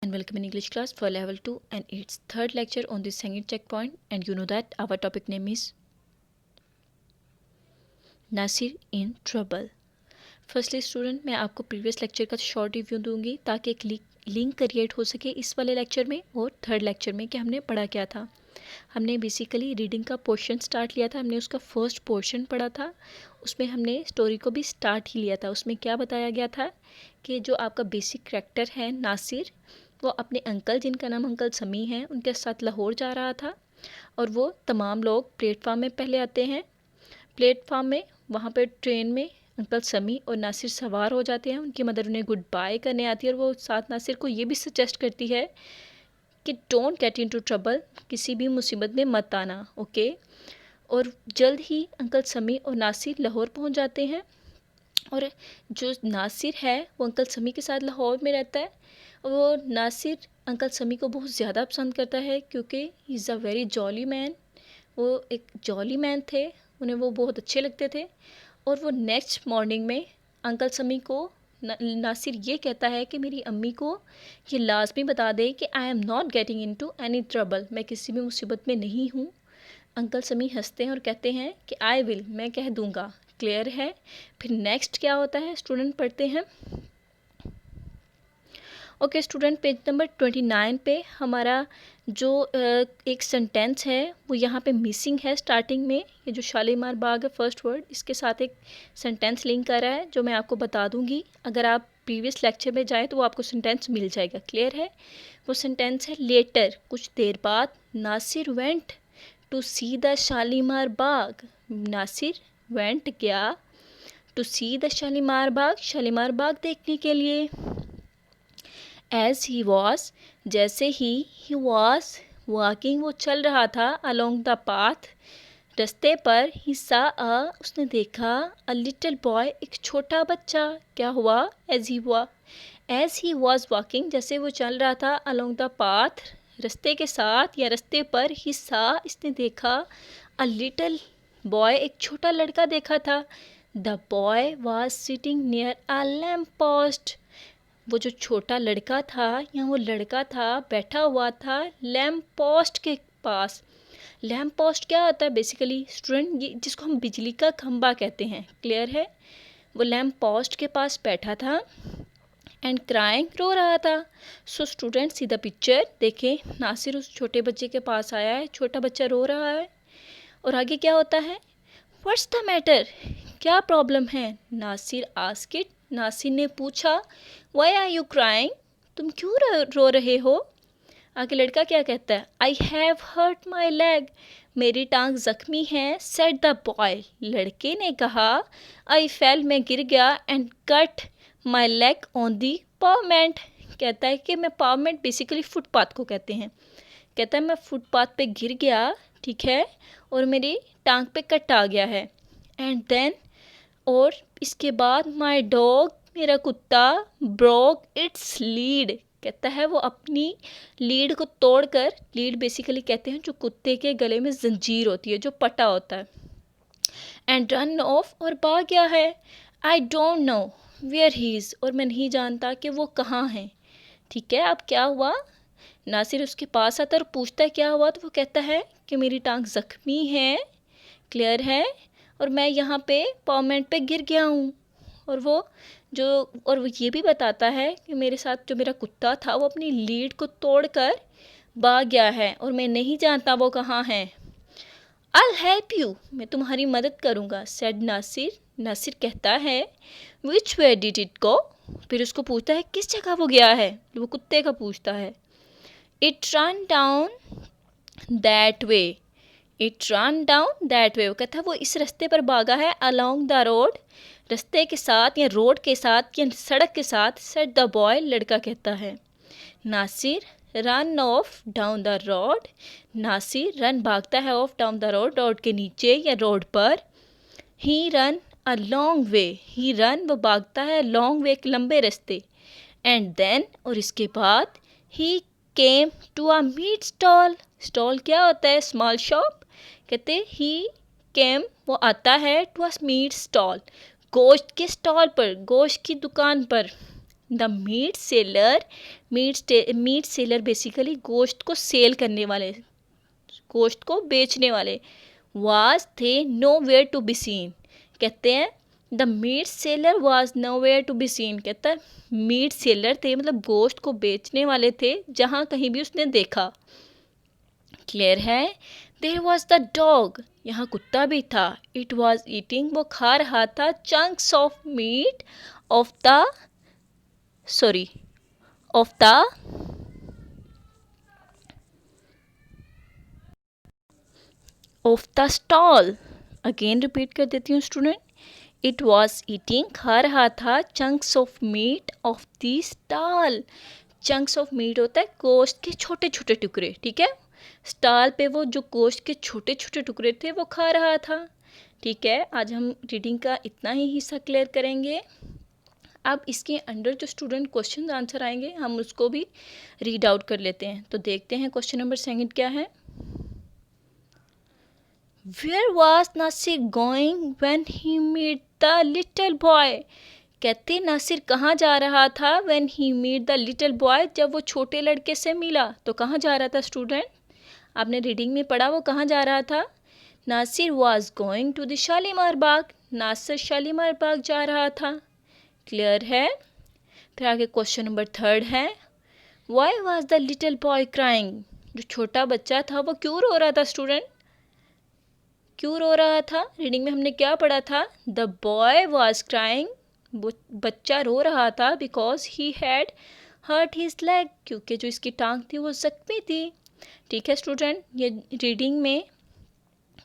and welcome in English class for level 2 and its third lecture on this second checkpoint, and you know that our topic name is Nasir in trouble. Firstly student, मैं आपको previous lecture का short review दूंगी ताकि एक link create हो सके इस वाले लेक्चर में और थर्ड लेक्चर में कि हमने पढ़ा क्या था। हमने बेसिकली रीडिंग का पोर्शन स्टार्ट लिया था, हमने उसका फर्स्ट पोर्शन पढ़ा था, उसमें हमने स्टोरी को भी स्टार्ट ही लिया था। उसमें क्या बताया गया था कि जो आपका बेसिक करैक्टर है नासिर, वो अपने अंकल जिनका नाम अंकल समी है उनके साथ लाहौर जा रहा था, और वो तमाम लोग प्लेटफार्म में पहले आते हैं। प्लेटफार्म में वहाँ पर ट्रेन में अंकल समी और नासिर सवार हो जाते हैं। उनकी मदर उन्हें गुड बाय करने आती है और वो साथ नासिर को ये भी सजेस्ट करती है कि डोंट गेट इनटू ट्रबल, किसी भी मुसीबत में मत आना, ओके। और जल्द ही अंकल समी और नासिर लाहौर पहुंच जाते हैं, और जो नासिर है वो अंकल समी के साथ लाहौर में रहता है। वो नासिर अंकल समी को बहुत ज़्यादा पसंद करता है क्योंकि he is a very jolly man. वो एक जॉली मैन थे, उन्हें वो बहुत अच्छे लगते थे। और वो नेक्स्ट मॉर्निंग में अंकल समी को नासिर ये कहता है कि मेरी अम्मी को ये लाजमी बता दे कि I am not getting into any trouble, मैं किसी भी मुसीबत में नहीं हूँ। अंकल समी हंसते हैं और कहते हैं कि आई विल, मैं कह दूँगा। क्लियर है। फिर नेक्स्ट क्या होता है स्टूडेंट, पढ़ते हैं। ओके स्टूडेंट, पेज नंबर 29 पे हमारा जो एक सेंटेंस है वो यहाँ पे मिसिंग है स्टार्टिंग में। ये जो शालीमार बाग है फर्स्ट वर्ड, इसके साथ एक सेंटेंस लिंक कर रहा है जो मैं आपको बता दूंगी। अगर आप प्रीवियस लेक्चर में जाएँ तो वो आपको सेंटेंस मिल जाएगा। क्लियर है। वो सेंटेंस है लेटर, कुछ देर बाद Nasir went to see the Shalimar Bagh. Nasir went गया to see the Shalimar Bagh, Shalimar Bagh देखने के लिए। एज ही वॉज, जैसे ही वॉज वॉकिंग, वो चल रहा था, अलोंग द पाथ, रास्ते पर, ही सा अ, उसने देखा, अ लिटिल बॉय, एक छोटा बच्चा। क्या हुआ, एज ही वॉज वॉकिंग, जैसे वो चल रहा था, अलोंग द पाथ, रास्ते के साथ या रास्ते पर, ही सा, इसने देखा, अ लिटिल बॉय, एक छोटा लड़का देखा था। The boy was sitting near a lamp post, वो जो छोटा लड़का था या वो लड़का था बैठा हुआ था लैम्प पोस्ट के पास। लैम्प पोस्ट क्या होता है बेसिकली स्टूडेंट, ये जिसको हम बिजली का खंभा कहते हैं। क्लियर है। वो लैम्प पोस्ट के पास बैठा था एंड क्राइंग, रो रहा था। So student see the picture, देखें नासिर उस छोटे बच्चे के पास आया है, छोटा बच्चा रो रहा है, और आगे क्या होता है, व्हाट्स द मैटर, क्या प्रॉब्लम है, नासिर आस्क्ड इट, नासिर ने पूछा, वाई आर यू क्राइंग, तुम क्यों रो रहे हो। आगे लड़का क्या कहता है, I have hurt my leg, मेरी टांग जख्मी है। सेड द बॉय, लड़के ने कहा, आई फेल, मैं गिर गया, and cut my leg on the pavement, कहता है कि मैं पावमेंट बेसिकली फुटपाथ को कहते हैं। कहता है मैं फुटपाथ पे गिर गया, ठीक है, और मेरी टांग पे कट आ गया है। एंड देन, और इसके बाद, माई डॉग, मेरा कुत्ता, ब्रोक इट्स लीड, कहता है वो अपनी लीड को तोड़कर, लीड बेसिकली कहते हैं जो कुत्ते के गले में जंजीर होती है, जो पटा होता है, एंड रन ऑफ, और भाग गया है। I don't know where he is, और मैं नहीं जानता कि वो कहाँ है। ठीक है। अब क्या हुआ, नासिर उसके पास आता और पूछता है क्या हुआ, तो वो कहता है कि मेरी टांग ज़ख्मी है। क्लियर है। और मैं यहाँ पे पावमेंट पे गिर गया हूँ, और वो ये भी बताता है कि मेरे साथ जो मेरा कुत्ता था वो अपनी लीड को तोड़कर भाग गया है, और मैं नहीं जानता वो कहाँ है। I'll help you, मैं तुम्हारी मदद करूँगा। सेड नासिर, नासिर कहता है, विच वे डिड इट गो, फिर उसको पूछता है किस जगह वो गया है, वो कुत्ते का पूछता है। It run down that way, it run down that way, वो कहता है वो इस रास्ते पर भागा है, अलोंग द रोड, रास्ते के साथ या रोड के साथ या सड़क के साथ। सेड द बॉय, लड़का कहता है। Nasir run off down the road, Nasir run भागता है off down the road, road के नीचे या रोड पर। He run a long way, he run, वो भागता है, लॉन्ग वे, एक लंबे रास्ते। एंड देन, और इसके बाद, he came to a meat stall, stall क्या होता है, स्मॉल शॉप। कहते ही केम, वो आता है, टू अ मीट स्टॉल, गोश्त के स्टॉल पर, गोश्त की दुकान पर। द मीट सेलर बेसिकली गोश्त को सेल करने वाले, गोश्त को बेचने वाले, वाज थे nowhere to be seen. कहते हैं the meat seller was nowhere to be seen, कहता है मीट सेलर थे मतलब गोश्त को बेचने वाले थे जहाँ कहीं भी उसने देखा। क्लियर है। देयर वॉज द डॉग, यहाँ कुत्ता भी था। इट वॉज ईटिंग, वो खा रहा था chunks of meat of the of the of the stall. Again repeat कर देती हूँ स्टूडेंट। इट वॉज ईटिंग, खा रहा था chunks of meat of the stall. Chunks of meat होता है गोश्त के छोटे छोटे टुकड़े, ठीक है। स्टॉल पे वो जो गोश्त के छोटे छोटे टुकड़े थे वो खा रहा था। ठीक है, आज हम रीडिंग का इतना ही हिस्सा क्लियर करेंगे। अब इसके अंडर जो स्टूडेंट क्वेश्चन आंसर आएंगे हम उसको भी रीड आउट कर लेते हैं। तो देखते हैं क्वेश्चन नंबर 2 क्या है। Where was Nasir going when he met the little boy? कहते नासिर कहाँ जा रहा था when he met the little boy, जब वो छोटे लड़के से मिला। तो कहाँ जा रहा था स्टूडेंट, आपने रीडिंग में पढ़ा वो कहाँ जा रहा था। Nasir was going to the Shalimar Bagh, Nasir Shalimar बाग जा रहा था। क्लियर है। फिर आगे क्वेश्चन नंबर 3 है। Why was the little boy crying? जो छोटा बच्चा था वो क्यों रो रहा था स्टूडेंट, क्यों रो रहा था। रीडिंग में हमने क्या पढ़ा था, द बॉय वॉज क्राइंग, वो बच्चा रो रहा था because he had hurt his leg, क्योंकि जो इसकी टांग थी वो जख्मी थी। ठीक है स्टूडेंट, ये रीडिंग में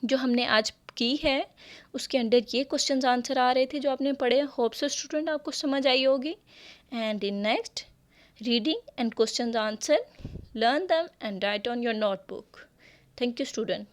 जो हमने आज की है उसके अंदर ये क्वेश्चन आंसर आ रहे थे जो आपने पढ़े। होप सो स्टूडेंट आपको समझ आई होगी। And in next reading and question answer learn them and right on your notebook. Thank you student.